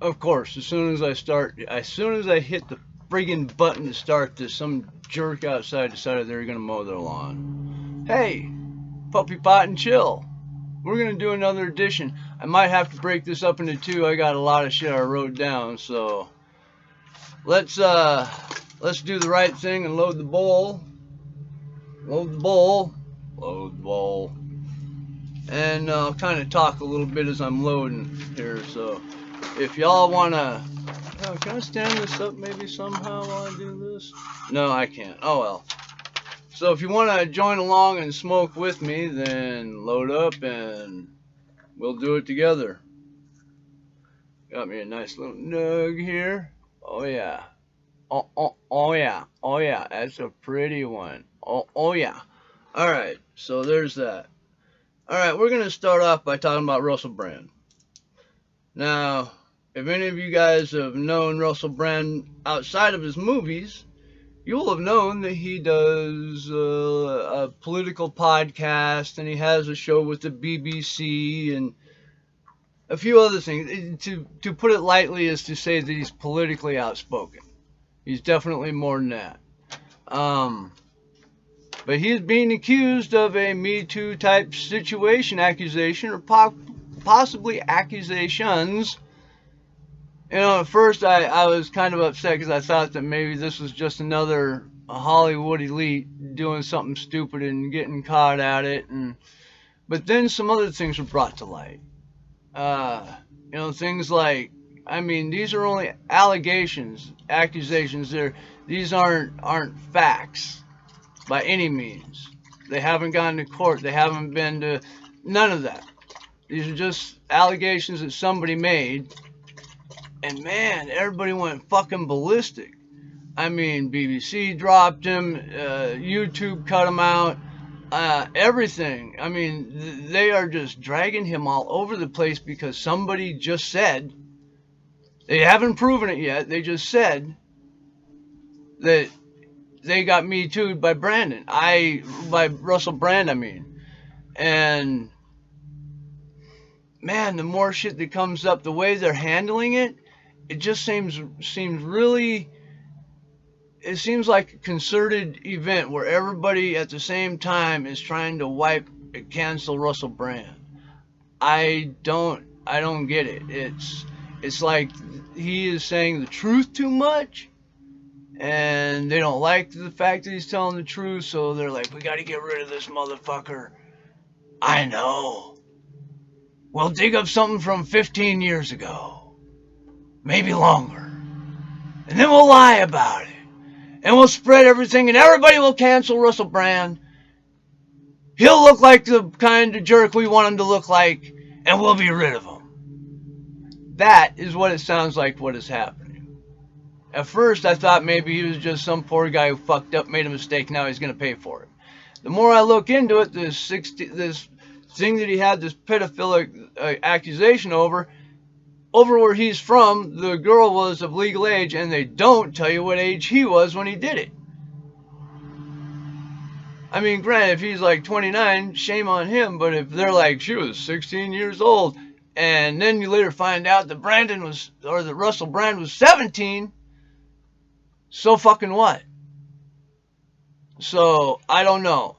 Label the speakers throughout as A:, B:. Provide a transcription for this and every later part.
A: Of course, as soon as I hit the friggin' button to start this, some jerk outside decided they were gonna mow their lawn. Hey, puppy pot and chill. We're gonna do another edition. I might have to break this up into two. I got a lot of shit I wrote down, so let's do the right thing and load the bowl. Load the bowl. Load the bowl. And I'll kind of talk a little bit as I'm loading here. So if y'all wanna, can I stand this up maybe somehow while I do this? No, I can't. Oh well. So if you want to join along and smoke with me, then load up and we'll do it together. Got me a nice little nug here. Oh yeah. Oh yeah. Oh yeah. That's a pretty one. Oh yeah. All right. So there's that. All right. We're gonna start off by talking about Russell Brand. Now, if any of you guys have known Russell Brand outside of his movies, you will have known that he does a political podcast, and he has a show with the BBC and a few other things. To put it lightly is to say that he's politically outspoken. He's definitely more than that. But he's being accused of a Me Too type situation, accusation, or possibly accusations. You know, at first I was kind of upset because I thought that maybe this was just another Hollywood elite doing something stupid and getting caught at it. But then some other things were brought to light. You know, things like, I mean, these are only allegations, accusations. These aren't facts by any means. They haven't gone to court. They haven't been to none of that. These are just allegations that somebody made. And man, everybody went fucking ballistic. I mean, BBC dropped him, YouTube cut him out, everything. I mean, they are just dragging him all over the place because somebody just said, they haven't proven it yet, they just said that they got Me Too'd by by Russell Brand, I mean. And man, the more shit that comes up, the way they're handling it, it just seems really, it seems like a concerted event where everybody at the same time is trying to cancel Russell Brand. I don't get it. It's like he is saying the truth too much, and they don't like the fact that he's telling the truth, so they're like, we got to get rid of this motherfucker. I know. We'll dig up something from 15 years ago. Maybe longer. And then we'll lie about it. And we'll spread everything, and everybody will cancel Russell Brand. He'll look like the kind of jerk we want him to look like, and we'll be rid of him. That is what it sounds like what is happening. At first, I thought maybe he was just some poor guy who fucked up, made a mistake, now he's going to pay for it. The more I look into it, this thing that he had this pedophilic accusation over where he's from, the girl was of legal age, and they don't tell you what age he was when he did it. I mean, granted, if he's like 29, shame on him, but if they're like, she was 16 years old, and then you later find out that Russell Brand was 17, so fucking what? So, I don't know.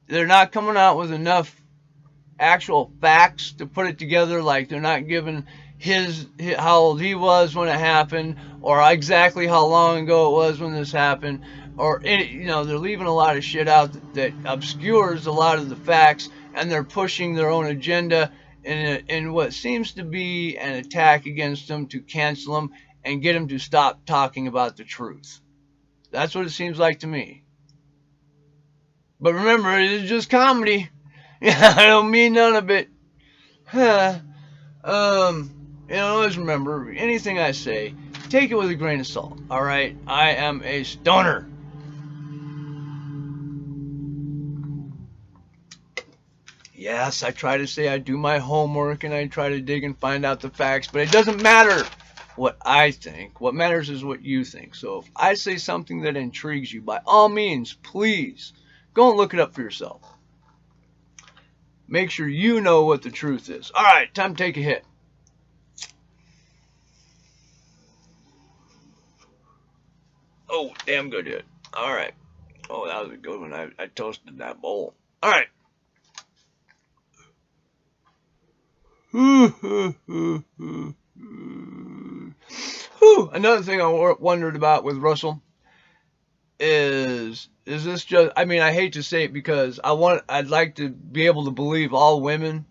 A: They're not coming out with enough actual facts to put it together, like they're not giving how old he was when it happened, or exactly how long ago it was when this happened, or they're leaving a lot of shit out that obscures a lot of the facts, and they're pushing their own agenda in what seems to be an attack against them to cancel them and get them to stop talking about the truth. That's what it seems like to me. But remember, it is just comedy. I don't mean none of it. Always remember, anything I say, take it with a grain of salt, alright? I am a stoner. Yes, I try to say I do my homework and I try to dig and find out the facts, but it doesn't matter what I think. What matters is what you think. So if I say something that intrigues you, by all means, please, go and look it up for yourself. Make sure you know what the truth is. Alright, time to take a hit. Oh, damn good hit. All right. Oh, that was a good one. I toasted that bowl. All right. Another thing I wondered about with Russell is this just? I mean, I hate to say it because I'd like to be able to believe all women,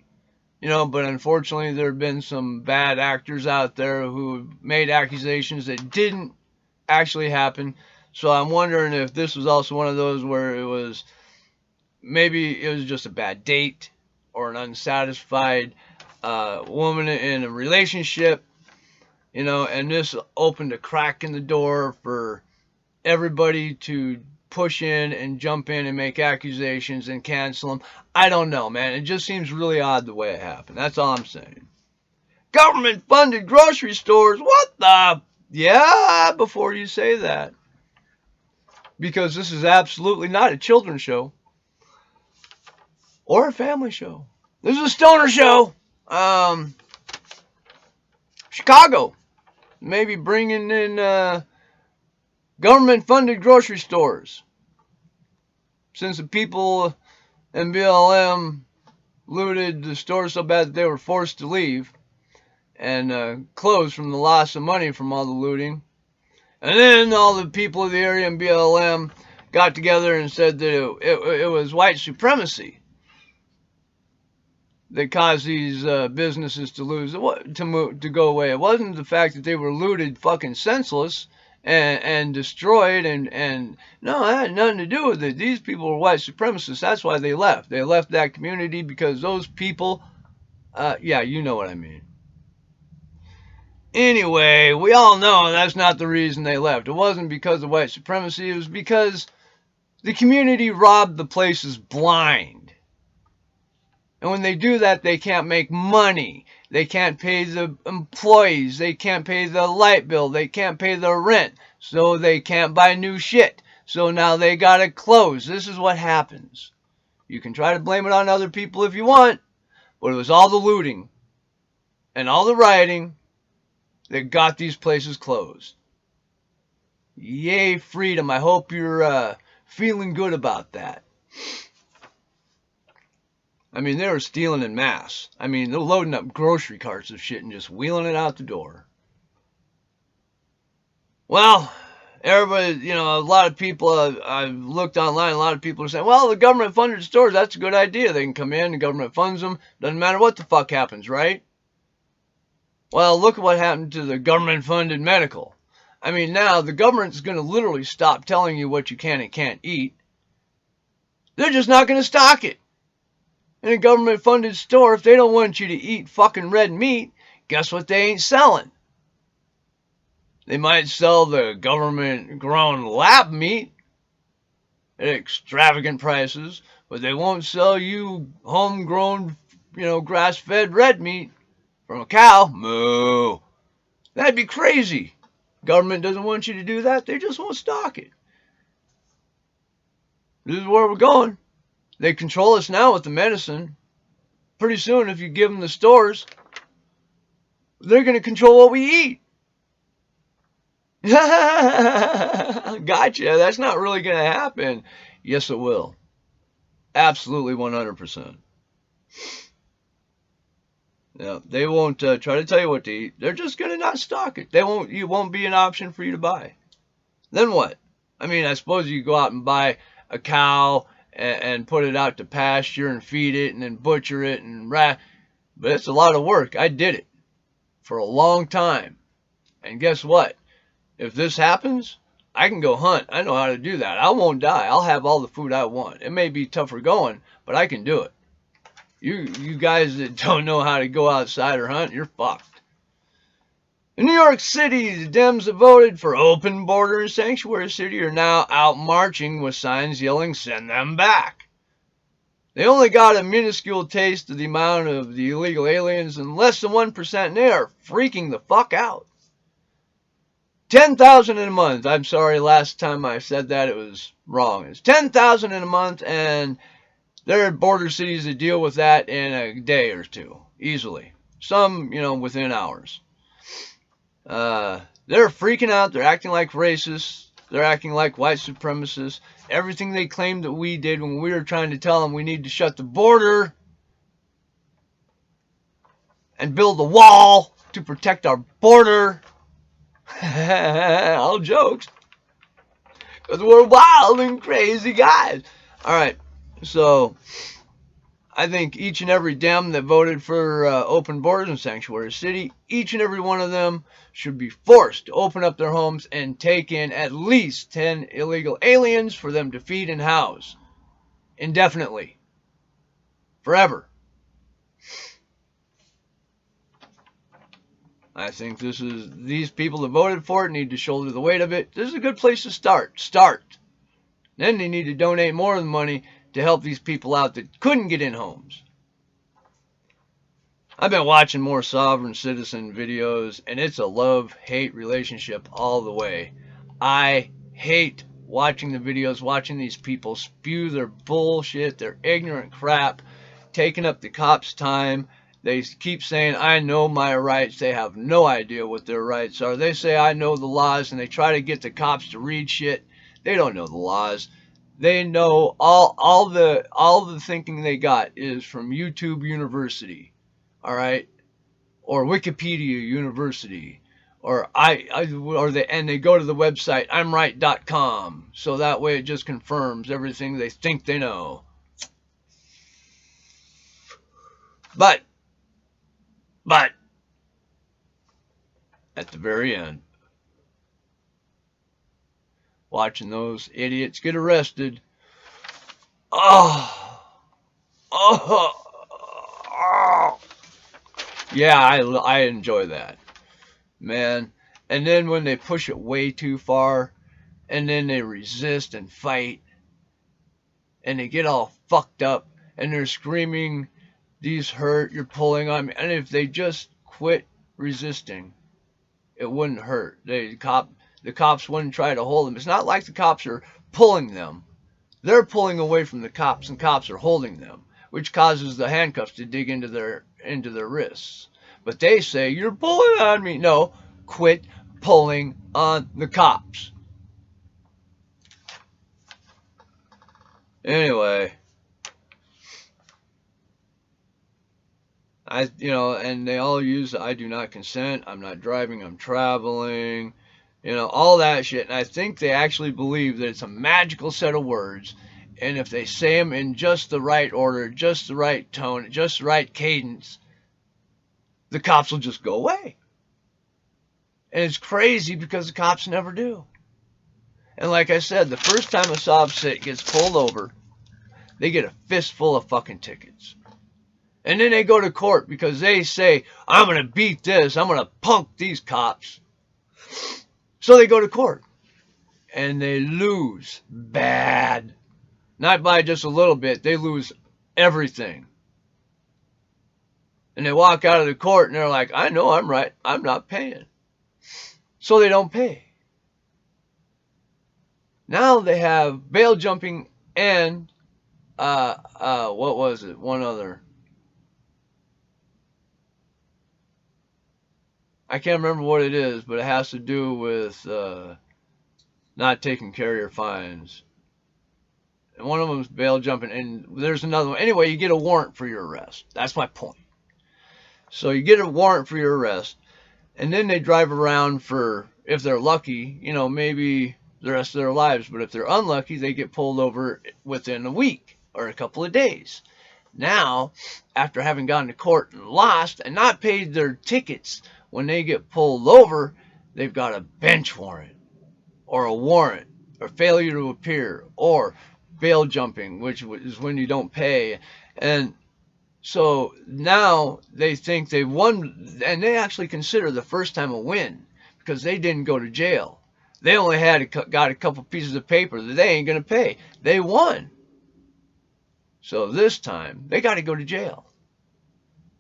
A: but unfortunately there have been some bad actors out there who made accusations that didn't actually happen. So I'm wondering if this was also one of those where maybe it was just a bad date or an unsatisfied woman in a relationship, and this opened a crack in the door for everybody to push in and jump in and make accusations and cancel them. I don't know, man. It just seems really odd the way it happened. That's all I'm saying. Government funded grocery stores? What the? Yeah, before you say that. Because this is absolutely not a children's show or a family show. This is a stoner show. Chicago. Maybe bringing in government funded grocery stores. Since the people in BLM looted the store so bad that they were forced to leave and closed from the loss of money from all the looting. And then all the people of the area in BLM got together and said that it was white supremacy that caused these businesses to go away. It wasn't the fact that they were looted fucking senseless and destroyed and no, that had nothing to do with it. These people were white supremacists. That's why they left. They left that community because those people, yeah, you know what I mean. Anyway, we all know that's not the reason they left. It wasn't because of white supremacy. It was because the community robbed the places blind. And when they do that, they can't make money. They can't pay the employees. They can't pay the light bill. They can't pay the rent. So they can't buy new shit. So now they gotta close. This is what happens. You can try to blame it on other people if you want, but it was all the looting and all the rioting that got these places closed. Yay, freedom. I hope you're feeling good about that. I mean, they were stealing en masse. I mean, they're loading up grocery carts of shit and just wheeling it out the door. Well, everybody, a lot of people, I've looked online, a lot of people are saying, well, the government funded stores, that's a good idea. They can come in, the government funds them, doesn't matter what the fuck happens, right? Well, look at what happened to the government funded medical. I mean, now the government's going to literally stop telling you what you can and can't eat. They're just not going to stock it. In a government funded store, if they don't want you to eat fucking red meat, guess what they ain't selling? They might sell the government grown lab meat at extravagant prices, but they won't sell you homegrown, grass fed red meat from a cow. Moo. That'd be crazy. Government doesn't want you to do that. They just won't stock it. This is where we're going. They control us now with the medicine. Pretty soon, if you give them the stores, they're going to control what we eat. Gotcha. That's not really going to happen. Yes, it will. Absolutely 100%. Yeah, they won't try to tell you what to eat. They're just going to not stock it. You won't be an option for you to buy. Then what? I mean, I suppose you go out and buy a cow and put it out to pasture and feed it and then butcher it but it's a lot of work. I did it for a long time. And guess what? If this happens, I can go hunt. I know how to do that. I won't die. I'll have all the food I want. It may be tougher going, but I can do it. You guys that don't know how to go outside or hunt, you're fucked. In New York City, the Dems that voted for open border and sanctuary city are now out marching with signs yelling, "Send them back." They only got a minuscule taste of the amount of the illegal aliens, and less than 1%, and they are freaking the fuck out. 10,000 in a month. I'm sorry, last time I said that it was wrong. It's 10,000 in a month, and there are border cities that deal with that in a day or two, easily. Some, within hours. They're freaking out. They're acting like racists. They're acting like white supremacists. Everything they claimed that we did when we were trying to tell them we need to shut the border and build a wall to protect our border. All jokes. Because we're wild and crazy guys. Alright, so I think each and every Dem that voted for open borders in Sanctuary City, each and every one of them should be forced to open up their homes and take in at least 10 illegal aliens for them to feed and house indefinitely. Forever. I think these people that voted for it need to shoulder the weight of it. This is a good place to start. Then they need to donate more of the money to help these people out that couldn't get in homes. I've been watching more sovereign citizen videos, and it's a love-hate relationship all the way. I hate watching the videos, watching these people spew their bullshit, their ignorant crap, taking up the cops' time. They keep saying, I know my rights. They have no idea what their rights are. They say, I know the laws, and they try to get the cops to read shit. They don't know the laws. They know all the thinking they got is from YouTube University. All right, or Wikipedia University, or they go to the website imright.com, so that way it just confirms everything they think they know. But at the very end, watching those idiots get arrested, oh. Yeah, I enjoy that, man. And then when they push it way too far, and then they resist and fight, and they get all fucked up, and they're screaming, these hurt, you're pulling on me. And if they just quit resisting, it wouldn't hurt. The cops wouldn't try to hold them. It's not like the cops are pulling them. They're pulling away from the cops, and cops are holding them, which causes the handcuffs to dig into their wrists. But they say, you're pulling on me. No, quit pulling on the cops. Anyway, and they all use I do not consent, I'm not driving, I'm traveling, all that shit. And I think they actually believe that it's a magical set of words. And if they say them in just the right order, just the right tone, just the right cadence, the cops will just go away. And it's crazy because the cops never do. And like I said, the first time a sob-sit gets pulled over, they get a fistful of fucking tickets. And then they go to court because they say, I'm going to beat this, I'm going to punk these cops. So they go to court. And they lose bad. Not by just a little bit, they lose everything. And they walk out of the court and they're like, I know I'm right, I'm not paying. So they don't pay. Now they have bail jumping and, what was it? One other. I can't remember what it is, but it has to do with not taking care of your fines. And one of them is bail jumping, and there's another one. Anyway, you get a warrant for your arrest. That's my point. So you get a warrant for your arrest, and then they drive around for, if they're lucky, maybe the rest of their lives. But if they're unlucky, they get pulled over within a week or a couple of days. Now, after having gone to court and lost and not paid their tickets, when they get pulled over, they've got a bench warrant or a warrant or failure to appear or bail jumping, which is when you don't pay. And so now they think they won, and they actually consider the first time a win because they didn't go to jail. They only got a couple pieces of paper that they ain't going to pay. They won. So this time, they got to go to jail.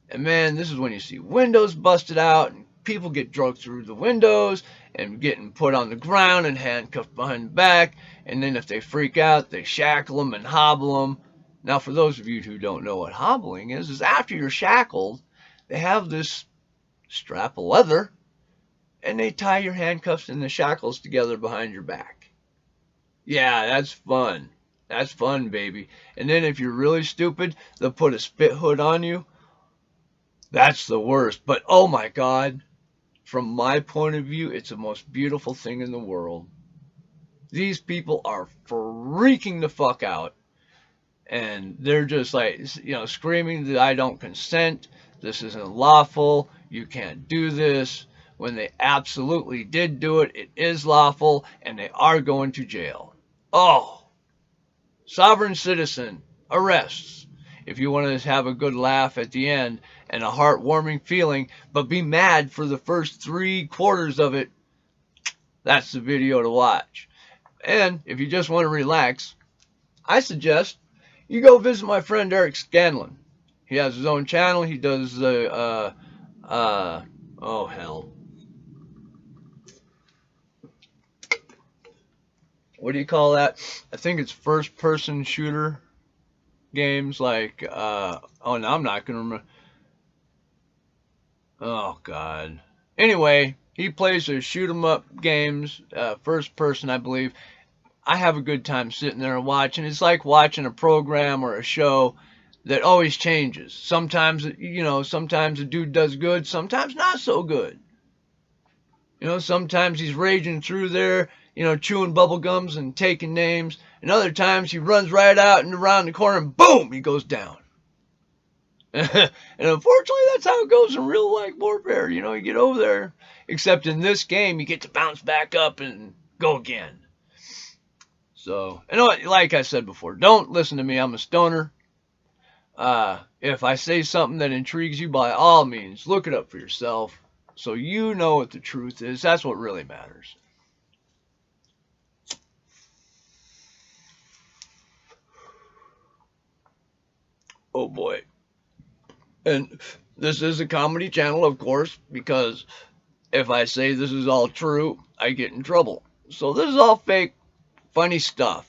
A: And man, this is when you see windows busted out, and people get drugged through the windows, and getting put on the ground and handcuffed behind the back. And then if they freak out, they shackle them and hobble them. Now, for those of you who don't know what hobbling is after you're shackled, they have this strap of leather, and they tie your handcuffs and the shackles together behind your back. Yeah, that's fun. That's fun, baby. And then if you're really stupid, they'll put a spit hood on you. That's the worst. But oh my God, from my point of view, it's the most beautiful thing in the world. These people are freaking the fuck out. And they're just like, screaming that I don't consent. This isn't lawful. You can't do this. When they absolutely did do it, it is lawful, and they are going to jail. Oh, sovereign citizen arrests. If you want to have a good laugh at the end and a heartwarming feeling, but be mad for the first 3 quarters of it, that's the video to watch. And if you just want to relax, I suggest you go visit my friend Eric Scanlon. He has his own channel. He does the oh hell, what do you call that? I think it's first person shooter games like oh no, I'm not gonna remember. Oh God. Anyway, he plays the shoot 'em up games, first person, I believe. I have a good time sitting there and watching. It's like watching a program or a show that always changes. Sometimes, sometimes the dude does good, sometimes not so good. Sometimes he's raging through there, chewing bubble gums and taking names, and other times he runs right out and around the corner and boom, he goes down. And unfortunately, that's how it goes in real life warfare. You get over there. Except in this game, you get to bounce back up and go again. So, and like I said before, don't listen to me. I'm a stoner. If I say something that intrigues you, by all means, look it up for yourself so you know what the truth is. That's what really matters. Oh boy. And this is a comedy channel, of course, because if I say this is all true, I get in trouble. So this is all fake, funny stuff.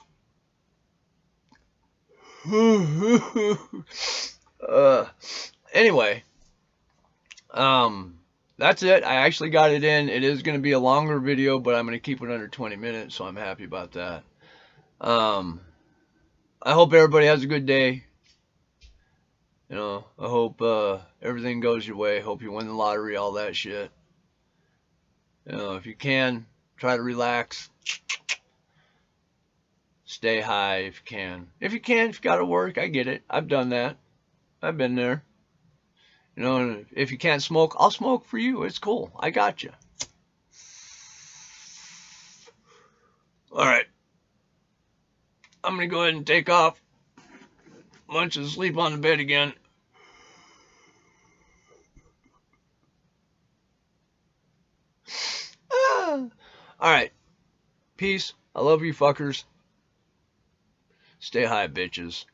A: uh, anyway, um, that's it. I actually got it in. It is going to be a longer video, but I'm going to keep it under 20 minutes, so I'm happy about that. Um, I hope everybody has a good day. I hope everything goes your way. Hope you win the lottery, all that shit. If you can, try to relax. Stay high if you can. If you got to work, I get it. I've done that. I've been there. If you can't smoke, I'll smoke for you. It's cool. I got you. All right. I'm going to go ahead and take off. Lunch and sleep on the bed again. All right. Peace. I love you fuckers. Stay high, bitches.